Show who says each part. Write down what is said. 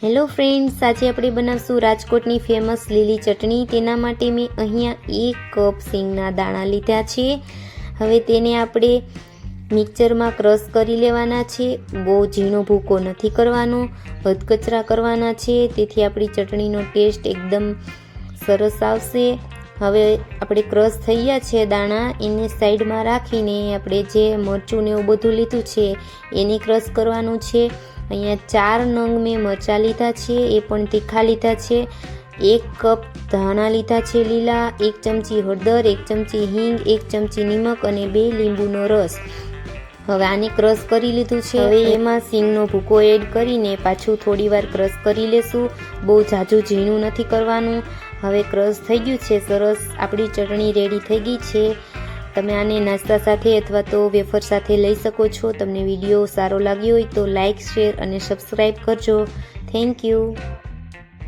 Speaker 1: Hello friends, આજે આપણે બનાવશું રાજકોટની ફેમસ લીલી ચટણી। તેના માટે મેં અહીંયા 1 કપ સિંગના દાણા લીધા છે। હવે તેને આપણે મિક્સરમાં ક્રશ કરી લેવાના છે। બહુ ઝીણો ભૂકો નથી કરવાનો, અધકચરા કરવાના છે, તેથી આપણી ચટણીનો ટેસ્ટ એકદમ સરસ આવશે। હવે આપણે ક્રશ થઈ ગયા છે દાણા, એને સાઈડમાં રાખીને આપણે જે મરચું ને એવું બધું લીધું છે એને ક્રશ કરવાનું છે। અહીંયા 4 નંગ મેં મરચાં લીધા છે, એ પણ તીખા લીધા છે। 1 કપ ધાણા લીધા છે લીલા, 1 ચમચી હળદર, 1 ચમચી હિંગ, 1 ચમચી નિમક અને 2 લીંબુનો રસ। હવે આને ક્રશ કરી લીધું છે। હવે એમાં સિંગનો ભૂકો એડ કરીને પાછું થોડી વાર ક્રશ કરી લેશું। બહુ ઝાઝું ઝીણું નથી કરવાનું। હવે ક્રશ થઈ ગયું છે સરસ, આપણી ચટણી રેડી થઈ ગઈ છે। તમે આને નાસ્તા સાથે અથવા તો વેફર સાથે લઈ શકો છો। તમને વિડીયો સારો લાગ્યો હોય તો લાઇક, શેર અને સબસ્ક્રાઈબ કરજો। Thank you.